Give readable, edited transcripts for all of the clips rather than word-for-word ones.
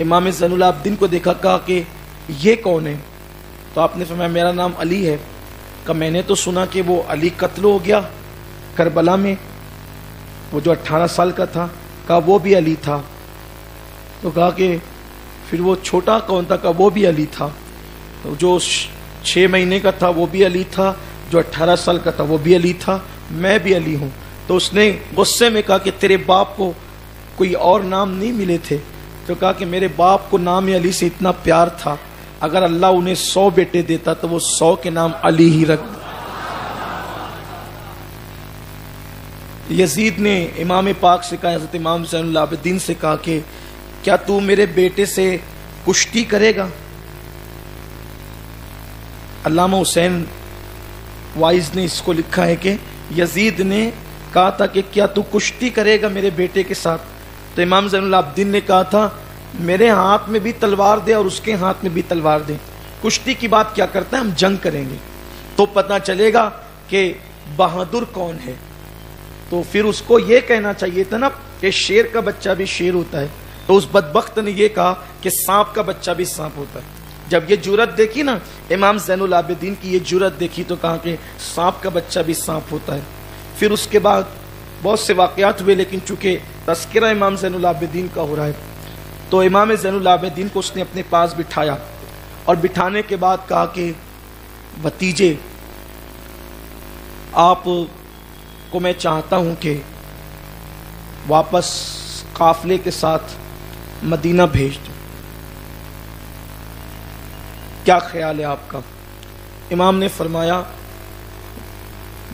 امام زین العابدین کو دیکھا، کہا کہ یہ کون ہے؟ تو آپ نے فرمایا میرا نام علی ہے۔ کہ میں نے تو سنا کہ وہ علی قتل ہو گیا کربلا میں، وہ جو 18 سال کا تھا۔ کہا وہ بھی علی تھا۔ تو کہا کہ پھر وہ چھوٹا کون تھا؟ کہا وہ بھی علی تھا۔ تو جو 6 مہینے کا تھا وہ بھی علی تھا، جو 18 سال کا تھا وہ بھی علی تھا، میں بھی علی ہوں۔ تو اس نے غصے میں کہا کہ تیرے باپ کو کوئی اور نام نہیں ملے تھے؟ تو کہا کہ میرے باپ کو نام علی سے اتنا پیار تھا، اگر اللہ انہیں 100 بیٹے دیتا تو وہ 100 کے نام علی ہی رکھ۔ یزید نے امام پاک سے کہا، حضرت امام زین العابدین سے کہا کہ کیا تو میرے بیٹے سے کشتی کرے گا؟ علامہ حسین وائز نے اس کو لکھا ہے کہ یزید نے کہا تھا کہ کیا تو کشتی کرے گا میرے بیٹے کے ساتھ؟ تو امام زین العابدین نے کہا تھا میرے ہاتھ میں بھی تلوار دے اور اس کے ہاتھ میں بھی تلوار دے، کشتی کی بات کیا کرتا ہے، ہم جنگ کریں گے تو پتہ چلے گا کہ بہادر کون ہے۔ تو پھر اس کو یہ کہنا چاہیے تھا نا کہ شیر کا بچہ بھی شیر ہوتا ہے، تو اس بدبخت نے یہ کہا کہ سانپ کا بچہ بھی سانپ ہوتا ہے۔ جب یہ جرأت دیکھی نا امام زین العابدین کی، یہ جرأت دیکھی تو کہا کہ سانپ کا بچہ بھی سانپ ہوتا ہے۔ پھر اس کے بعد بہت سے واقعات ہوئے، لیکن چونکہ تذکرہ امام زین العابدین کا ہو رہا ہے تو امام زین العابدین کو اس نے اپنے پاس بٹھایا، اور بٹھانے کے بعد کہا کہ بھتیجے آپ کو میں چاہتا ہوں کہ واپس قافلے کے ساتھ مدینہ بھیج دوں، کیا خیال ہے آپ کا؟ امام نے فرمایا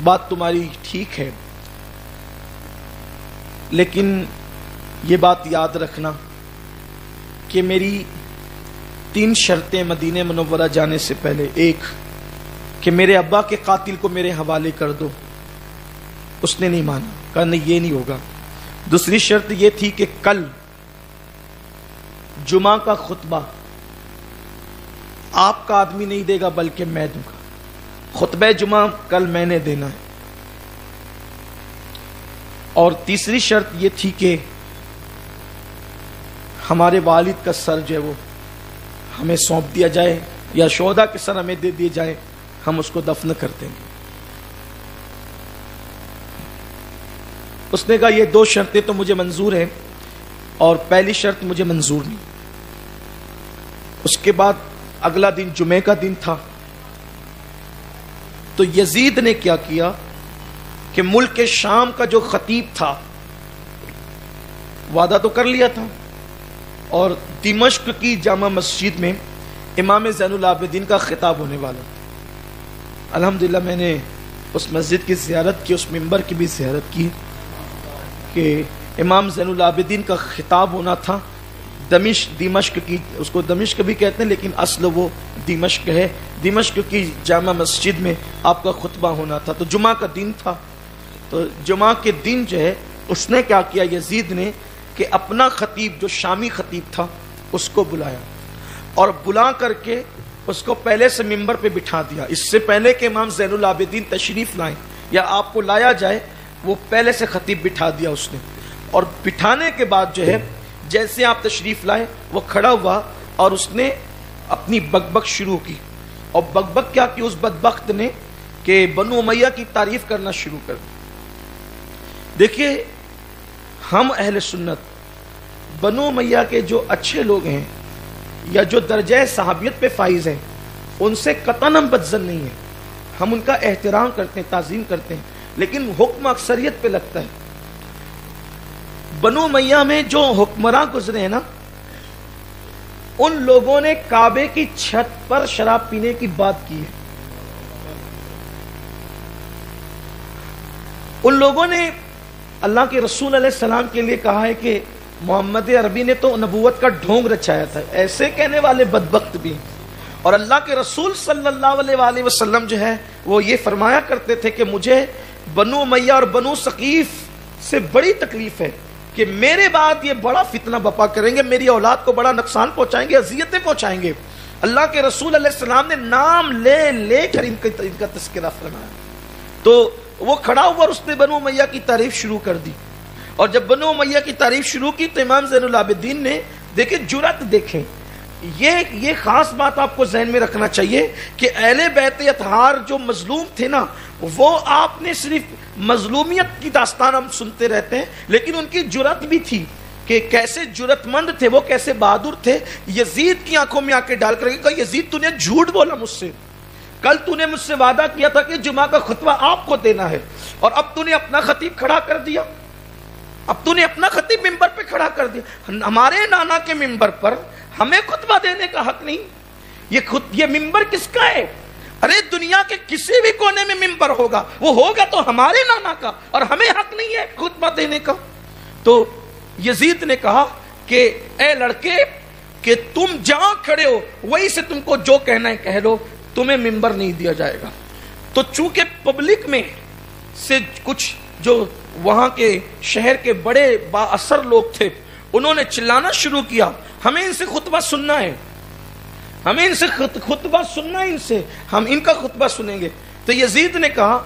بات تمہاری ٹھیک ہے، لیکن یہ بات یاد رکھنا کہ میری 3 شرطیں مدینہ منورہ جانے سے پہلے۔ ایک کہ میرے ابا کے قاتل کو میرے حوالے کر دو، اس نے نہیں مانا، کہا نہیں یہ نہیں ہوگا۔ دوسری شرط یہ تھی کہ کل جمعہ کا خطبہ آپ کا آدمی نہیں دے گا بلکہ میں دوں گا، خطبہ جمعہ کل میں نے دینا ہے۔ اور تیسری شرط یہ تھی کہ ہمارے والد کا سر جو ہے وہ ہمیں سونپ دیا جائے، یا شہداء کے سر ہمیں دے دیے جائے، ہم اس کو دفن کر دیں گے۔ اس نے کہا یہ 2 شرطیں تو مجھے منظور ہیں، اور پہلی شرط مجھے منظور نہیں۔ اس کے بعد اگلا دن جمعے کا دن تھا، تو یزید نے کیا کیا کہ ملک شام کا جو خطیب تھا، وعدہ تو کر لیا تھا، اور دمشق کی جامع مسجد میں امام زین العابدین کا خطاب ہونے والا تھا۔ الحمدللہ میں نے اس مسجد کی زیارت کی، اس منبر کی بھی زیارت کی کہ امام زین العابدین کا خطاب ہونا تھا دمشق کی، اس کو دمشق بھی کہتے ہیں لیکن اصل وہ دمشق ہے، دمشق کی جامع مسجد میں آپ کا خطبہ ہونا تھا۔ تو جمعہ کا دن تھا، تو جمعہ کے دن جو ہے اس نے کیا کیا، یزید نے کہ اپنا خطیب جو شامی خطیب تھا اس کو بلایا، اور بلا کر کے اس کو پہلے سے منبر پہ بٹھا دیا۔ اس سے پہلے کہ امام زین العابدین تشریف لائیں یا آپ کو لایا جائے، وہ پہلے سے خطیب بٹھا دیا اس نے۔ اور بٹھانے کے بعد جو ہے جیسے آپ تشریف لائے وہ کھڑا ہوا اور اس نے اپنی بکبک شروع کی، اور بکبک کیا کی اس بدبخت نے کہ بنو امیہ کی تعریف کرنا شروع کر دی۔ دیکھیے ہم اہل سنت بنو امیہ کے جو اچھے لوگ ہیں یا جو درجہ صحابیت پہ فائز ہیں ان سے قطعاً ہم بدظن نہیں ہیں، ہم ان کا احترام کرتے ہیں، تعظیم کرتے ہیں، لیکن حکم اکثریت پہ لگتا ہے۔ بنو امیہ میں جو حکمراں گزرے ہیں نا، ان لوگوں نے کعبے کی چھت پر شراب پینے کی بات کی ہے، ان لوگوں نے اللہ کے رسول علیہ السلام کے لیے کہا ہے کہ محمد عربی نے تو نبوت کا ڈھونگ رچایا تھا، ایسے کہنے والے بدبخت بھی۔ اور اللہ کے رسول صلی اللہ علیہ وآلہ وسلم جو ہے وہ یہ فرمایا کرتے تھے کہ مجھے بنو امیہ اور بنو ثقیف سے بڑی تکلیف ہے کہ میرے بعد یہ بڑا فتنہ بپا کریں گے، میری اولاد کو بڑا نقصان پہنچائیں گے، اذیتیں پہنچائیں گے۔ اللہ کے رسول علیہ السلام نے نام لے لے کر ان کا تذکرہ فرمایا۔ تو وہ کھڑا ہوا اور اس نے بنو امیہ کی تعریف شروع کر دی، اور جب بنو امیہ کی تعریف شروع کی تو امام زین العابدین نے دیکھیں جرأت دیکھیں، یہ خاص بات آپ کو ذہن میں رکھنا چاہیے کہ اہل بیت اطہار جو مظلوم تھے نا، وہ آپ نے صرف مظلومیت کی داستان ہم سنتے رہتے ہیں، لیکن ان کی جرأت بھی تھی کہ کیسے جرأت مند تھے وہ، کیسے بہادر تھے۔ یزید کی آنکھوں میں آ کے ڈال کر کہا یزید تو نے جھوٹ بولا مجھ سے، کل تو نے مجھ سے وعدہ کیا تھا کہ جمعہ کا خطبہ آپ کو دینا ہے، اور اب تو نے اپنا خطیب کھڑا کر دیا، اب تو نے اپنا خطیب ممبر پہ کھڑا کر دیا۔ ہمارے نانا کے ممبر پر ہمیں خطبہ دینے کا حق نہیں، یہ ممبر کس کا ہے؟ ارے دنیا کے کسی بھی کونے میں ممبر ہوگا، وہ ہوگا تو ہمارے نانا کا، اور ہمیں حق نہیں ہے خطبہ دینے کا۔ تو یزید نے کہا کہ اے لڑکے کہ تم جہاں کھڑے ہو وہیں سے تم کو جو کہنا ہے کہہ لو، تمہیں ممبر نہیں دیا جائے گا۔ تو چونکہ پبلک میں سے کچھ جو وہاں کے شہر کے بڑے با اثر لوگ تھے، انہوں نے چلانا شروع کیا، ہمیں ان سے خطبہ سننا ہے، ہمیں ان سے خطبہ سننا ہے، ان سے ہم ان کا خطبہ سنیں گے۔ تو یزید نے کہا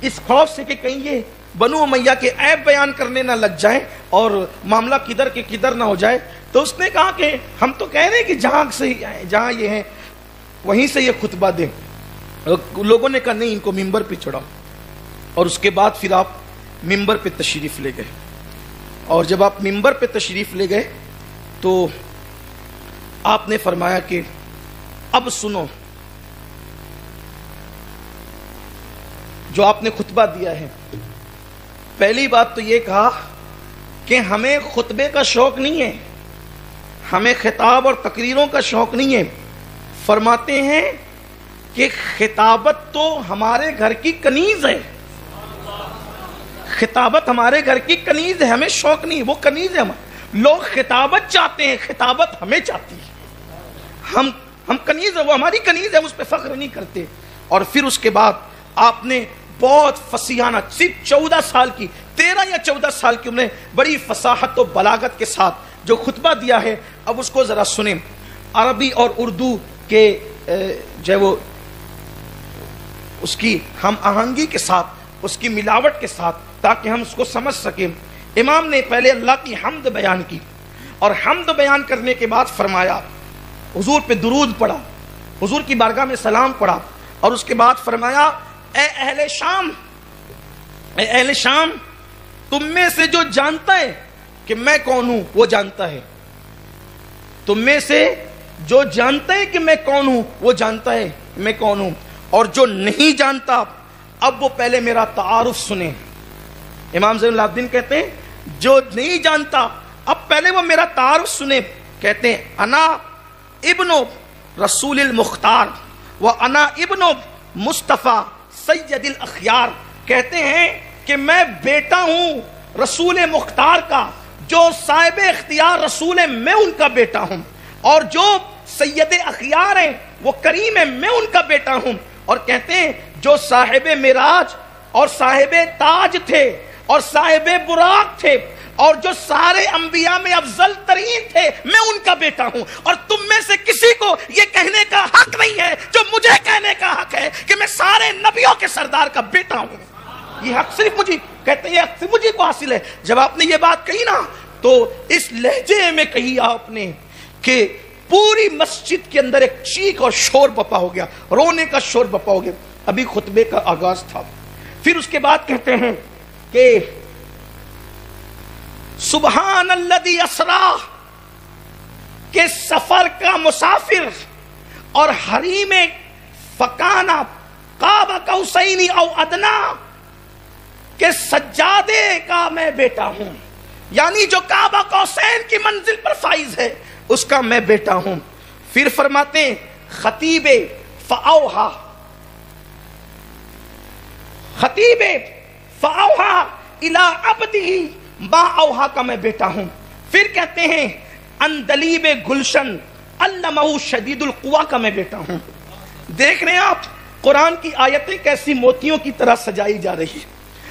اس خوف سے کہ کہیں یہ بنو امیہ کے عیب بیان کرنے نہ لگ جائیں اور معاملہ کدھر کے کدھر نہ ہو جائے، تو اس نے کہا کہ ہم تو کہہ رہے ہیں کہ جہاں یہ ہیں وہیں سے یہ خطبہ دیں۔ لوگوں نے کہا نہیں، ان کو ممبر پہ چڑھاؤ، اور اس کے بعد پھر آپ ممبر پہ تشریف لے گئے، اور جب آپ ممبر پہ تشریف لے گئے تو آپ نے فرمایا کہ اب سنو جو آپ نے خطبہ دیا ہے۔ پہلی بات تو یہ کہا کہ ہمیں خطبے کا شوق نہیں ہے، ہمیں خطاب اور تقریروں کا شوق نہیں ہے۔ فرماتے ہیں کہ خطابت تو ہمارے گھر کی کنیز ہے، خطابت ہمارے گھر کی کنیز ہے، ہمیں شوق نہیں، وہ کنیز ہے۔ لوگ خطابت چاہتے ہیں، خطابت ہمیں چاہتی ہے، ہم کنیز ہے، وہ ہماری کنیز ہے، ہم اس پہ فخر نہیں کرتے۔ اور پھر اس کے بعد آپ نے بہت فصیحانہ، صرف 14 سال کی، 13 یا 14 سال کی عمر، بڑی فصاحت و بلاغت کے ساتھ جو خطبہ دیا ہے، اب اس کو ذرا سنیں، عربی اور اردو کے جو وہ اس کی ہم آہنگی کے ساتھ، اس کی ملاوٹ کے ساتھ، تاکہ ہم اس کو سمجھ سکیں۔ امام نے پہلے اللہ کی حمد بیان کی، اور حمد بیان کرنے کے بعد فرمایا، حضور پہ درود پڑھا، حضور کی بارگاہ میں سلام پڑھا، اور اس کے بعد فرمایا اے اہل شام، اے اہل شام، تم میں سے جو جانتا ہے کہ میں کون ہوں وہ جانتا ہے، تم میں سے جو جانتا ہے کہ میں کون ہوں وہ جانتا ہے میں کون ہوں، اور جو نہیں جانتا اب وہ پہلے میرا تعارف سنے۔ امام زین العابدین کہتے ہیں جو نہیں جانتا اب پہلے وہ میرا تعارف سنے۔ کہتے ہیں انا ابن رسول المختار و انا ابن مصطفیٰ سید الاخیار، کہتے ہیں کہ میں بیٹا ہوں رسول مختار کا، جو صاحب اختیار رسول ہے میں ان کا بیٹا ہوں، اور جو سید اخیار ہیں وہ کریم ہے میں ان کا بیٹا ہوں۔ اور کہتے ہیں جو صاحب معراج اور صاحب تاج تھے اور صاحب براق تھے اور جو سارے انبیاء میں افضل ترین تھے میں ان کا بیٹا ہوں، اور تم میں سے کسی کو یہ کہنے کا حق نہیں ہے جو مجھے کہنے کا حق ہے کہ میں سارے نبیوں کے سردار کا بیٹا ہوں۔ یہ حق صرف مجھے، کہتے ہیں یہ حق صرف مجھے کو حاصل ہے۔ جب آپ نے یہ بات کہی نا تو اس لہجے میں کہی آپ نے کہ پوری مسجد کے اندر ایک چیخ اور شور بپا ہو گیا، رونے کا شور بپا ہو گیا۔ ابھی خطبے کا آغاز تھا۔ پھر اس کے بعد کہتے ہیں کہ سبحان الذی اسرا، کہ سفر کا مسافر اور حریم فکانا قاب قوسین او ادنا، کہ سجادے کا میں بیٹا ہوں، یعنی جو کعبہ قوسین کی منزل پر فائز ہے اس کا میں بیٹا ہوں۔ پھر فرماتے ہیں خطیب فاوحا، خطیب فاوحا الی عبدہ ما اوحا کا میں بیٹا ہوں۔ پھر کہتے ہیں اندلیب گلشن علمہ شدید القوا کا میں بیٹا ہوں۔ دیکھ رہے ہیں آپ قرآن کی آیتیں کیسی موتیوں کی طرح سجائی جا رہی ہے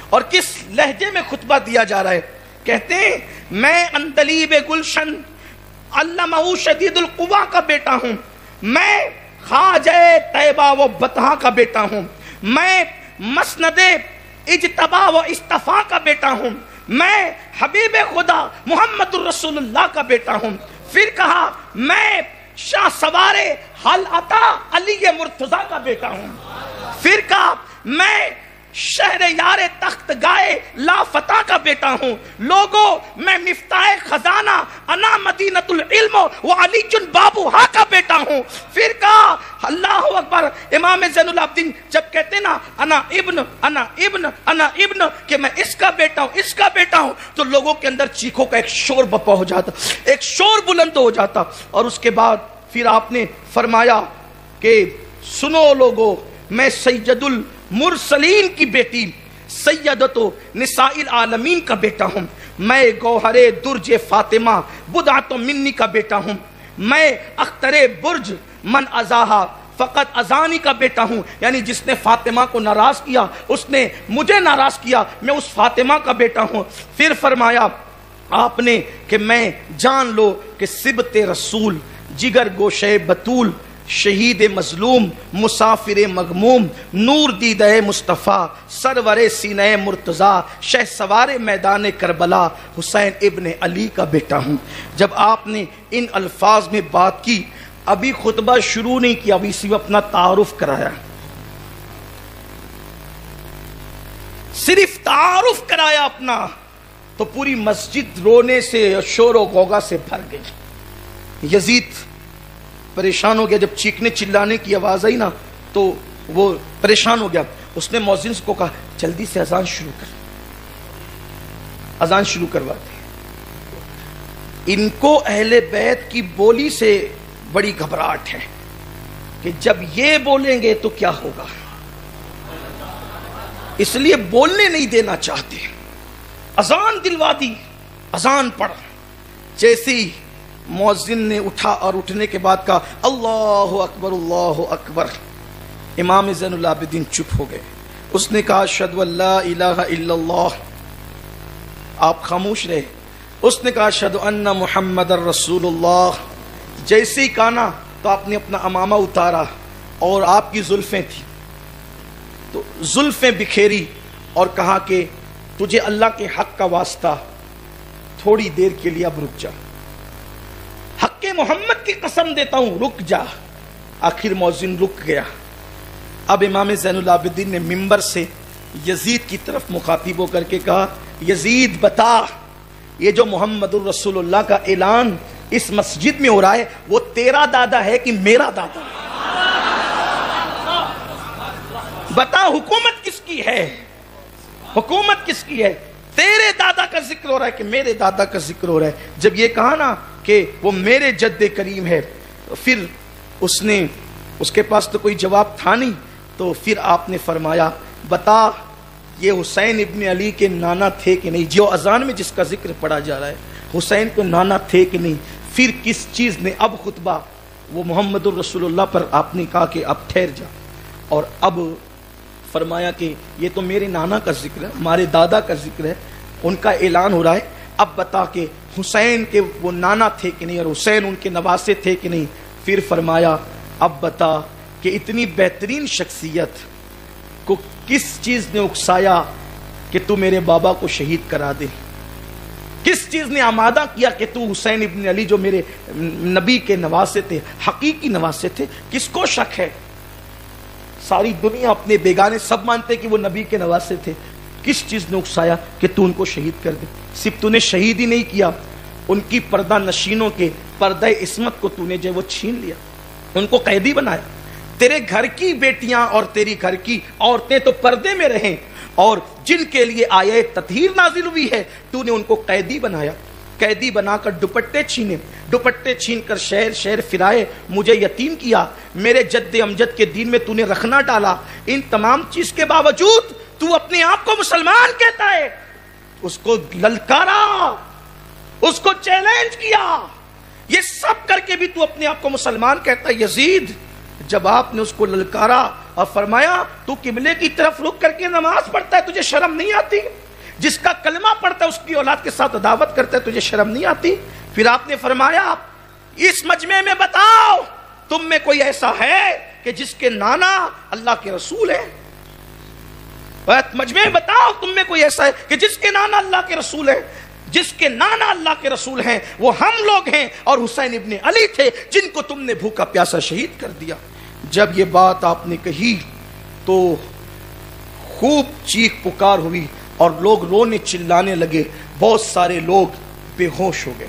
اور کس لہجے میں خطبہ دیا جا رہا ہے۔ کہتے ہیں میں اندلیب گلشن علمہ شدید القوا کا بیٹا ہوں، میں خواجہ طیبہ و بطحہ کا بیٹا ہوں، میں مسند اجتبا و استفا کا بیٹا ہوں، میں حبیب خدا محمد الرسول اللہ کا بیٹا ہوں۔ پھر کہا میں شاہ سوارے حل عطا علی مرتضیٰ کا بیٹا ہوں. پھر کہا میں شہر یار تخت گائے لا فتح کا بیٹا ہوں. لوگوں میں مفتاح خزانہ انا مدینۃ العلم و علی جن بابوہا کا بیٹا ہوں. پھر کہا اللہ اکبر. امام زین العابدین جب کہتے نا انا ابن کہ میں اس کا بیٹا ہوں اس کا بیٹا ہوں تو لوگوں کے اندر چیخوں کا ایک شور بپا ہو جاتا, ایک شور بلند ہو جاتا. اور اس کے بعد پھر آپ نے فرمایا کہ سنو لوگو, میں سید المرسلین کی بیٹی سیدت نساء العالمین کا بیٹا ہوں. میں گوہر درج فاطمہ بدعت منی کا بیٹا ہوں. میں اختر برج من ازاہا فقط ازانی کا بیٹا ہوں. یعنی جس نے فاطمہ کو ناراض کیا اس نے مجھے ناراض کیا, میں اس فاطمہ کا بیٹا ہوں. پھر فرمایا آپ نے کہ میں جان لو کہ سبت رسول, جگر گوشے بطول, شہید مظلوم, مسافر مغموم, نور دیدہ مصطفیٰ, سرور سینہ مرتضیٰ, شہ سوار میدان کربلا, حسین ابن علی کا بیٹا ہوں. جب آپ نے ان الفاظ میں بات کی, ابھی خطبہ شروع نہیں کیا, ابھی صرف اپنا تعارف کرایا, صرف تعارف کرایا اپنا, تو پوری مسجد رونے سے شور و غوغا سے بھر گئی. یزید پریشان ہو گیا, جب چیخنے چلانے کی آواز آئی نا تو وہ پریشان ہو گیا. اس نے مؤذن کو کہا جلدی سے اذان شروع کر, اذان شروع کروا دے. ان کو اہل بیت کی بولی سے بڑی گھبراہٹ ہے کہ جب یہ بولیں گے تو کیا ہوگا, اس لیے بولنے نہیں دینا چاہتے. اذان دلوا دی, اذان پڑھ. جیسی مؤذن نے اٹھا اور اٹھنے کے بعد کہا اللہ اکبر اللہ اکبر, امام زین العابدین چپ ہو گئے. اس نے کہا اشہد ان لا الہ الا اللہ, آپ خاموش رہے. اس نے کہا اشہد ان محمد رسول اللہ. جیسے ہی کہا نا تو آپ نے اپنا امامہ اتارا اور آپ کی زلفیں تھیں تو زلفیں بکھیری اور کہا کہ تجھے اللہ کے حق کا واسطہ تھوڑی دیر کے لیے اب رک جا, حق محمد کی قسم دیتا ہوں رک جا. آخر مؤذن رک گیا. اب امام زین العابدین نے منبر سے یزید کی طرف مخاطب ہو کر کے کہا یزید بتا, یہ جو محمد الرسول اللہ کا اعلان اس مسجد میں ہو رہا ہے وہ تیرا دادا ہے کہ میرا دادا ہے؟ بتا حکومت کس کی ہے, حکومت کس کی ہے؟ تیرے دادا کا ذکر ہو رہا ہے کہ میرے دادا کا ذکر ہو رہا ہے؟ جب یہ کہا نا کہ وہ میرے جد کریم ہے, پھر اس کے پاس تو کوئی جواب تھا نہیں, تو پھر آپ نے فرمایا بتا یہ حسین ابن علی کے نانا تھے کہ نہیں؟ جو اذان میں جس کا ذکر پڑھا جا رہا ہے حسین کو نانا تھے کہ نہیں؟ پھر کس چیز نے اب خطبہ وہ محمد الرسول اللہ پر آپ نے کہا کہ اب ٹھہر جا, اور اب فرمایا کہ یہ تو میرے نانا کا ذکر ہے, ہمارے دادا کا ذکر ہے, ان کا اعلان ہو رہا ہے, اب بتا کہ حسین کے وہ نانا تھے کہ نہیں اور حسین ان کے نواسے تھے کہ نہیں؟ پھر فرمایا اب بتا کہ اتنی بہترین شخصیت کو کس چیز نے اکسایا کہ تو میرے بابا کو شہید کرا دے؟ کس چیز نے آمادہ کیا کہ تو حسین ابن علی جو میرے نبی کے نواسے تھے, حقیقی نواسے تھے, کس کو شک ہے؟ ساری دنیا اپنے بیگانے سب مانتے کہ وہ نبی کے نواسے تھے, کس چیز نے اکسایا کہ تو ان کو شہید کر دے؟ صرف تو نے شہید ہی نہیں کیا, ان کی پردہ نشینوں کے پردہ عصمت کو تو نے جو وہ چھین لیا, ان کو قیدی بنایا. تیرے گھر کی بیٹیاں اور تیری گھر کی عورتیں تو پردے میں رہیں, اور جن کے لیے آیہ تطہیر نازل ہوئی ہے تو نے ان کو قیدی بنایا, قیدی بنا کر دوپٹے چھینے, دوپٹے چھین کر شہر شہر پھرائے, مجھے یتیم کیا, میرے جد امجد کے دین میں تو نے رکھنا ڈالا. ان تمام چیز کے باوجود تو اپنے آپ کو مسلمان کہتا ہے. اس کو للکارا, اس کو چیلنج کیا, یہ سب کر کے بھی تو اپنے آپ کو مسلمان کہتا ہے. یزید جب آپ نے اس کو للکارا اور فرمایا تو قبلے کی طرف رک کر کے نماز پڑھتا ہے, تجھے شرم نہیں آتی؟ جس کا کلمہ پڑھتا ہے اس کی اولاد کے ساتھ عداوت کرتا ہے, تجھے شرم نہیں آتی؟ پھر آپ نے فرمایا اس مجمع میں بتاؤ تم میں کوئی ایسا ہے کہ جس کے نانا اللہ کے رسول ہے؟ مجمع میں بتاؤ تم میں کوئی ایسا ہے کہ جس کے نانا اللہ کے رسول ہے؟ جس کے نانا اللہ کے رسول ہیں وہ ہم لوگ ہیں اور حسین ابن علی تھے جن کو تم نے بھوکا پیاسا شہید کر دیا۔ جب یہ بات آپ نے کہی تو خوب چیخ پکار ہوئی اور لوگ رونے چلانے لگے، بہت سارے لوگ بے ہوش ہو گئے،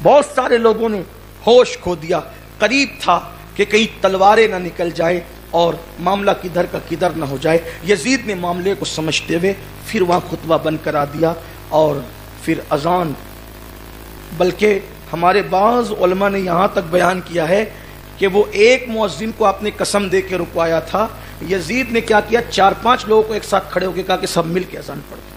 بہت سارے لوگوں نے ہوش کھو دیا۔ قریب تھا کہ کہیں تلواریں نہ نکل جائیں اور معاملہ کدھر کا کدھر نہ ہو جائے۔ یزید نے معاملے کو سمجھتے ہوئے پھر وہاں خطبہ بند کرا دیا اور پھر اذان، بلکہ ہمارے بعض علماء نے یہاں تک بیان کیا ہے کہ وہ ایک مؤذن کو آپ نے قسم دے کے رکوایا تھا، یزید نے کیا کیا، 4-5 لوگوں کو ایک ساتھ کھڑے ہو کے کہا کہ سب مل کے اذان پڑھ دو۔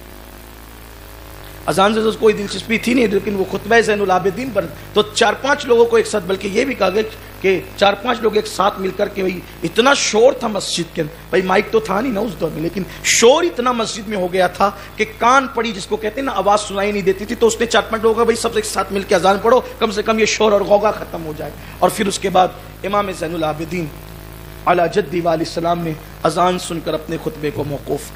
اذان سے کوئی دلچسپی تھی نہیں، لیکن وہ خطبہ زین العابدین پر تو 4-5 لوگوں کو ایک ساتھ، بلکہ یہ بھی کہا گیا کہ 4-5 لوگ ایک ساتھ مل کر کے، بھائی اتنا شور تھا مسجد کے اندر، بھائی مائک تو تھا نہیں نا اس دور میں، لیکن شور اتنا مسجد میں ہو گیا تھا کہ کان پڑی جس کو کہتے ہیں نا، آواز سنائی نہیں دیتی تھی، تو اس نے 4-5 لوگوں کا بھائی سب ایک ساتھ مل کے اذان پڑھو، کم سے کم یہ شور اور غوغا ختم ہو جائے۔ اور پھر اس کے بعد امام زین العابدین علی جدی علیہ السلام نے اذان سن کر اپنے خطبے کو موقوف کر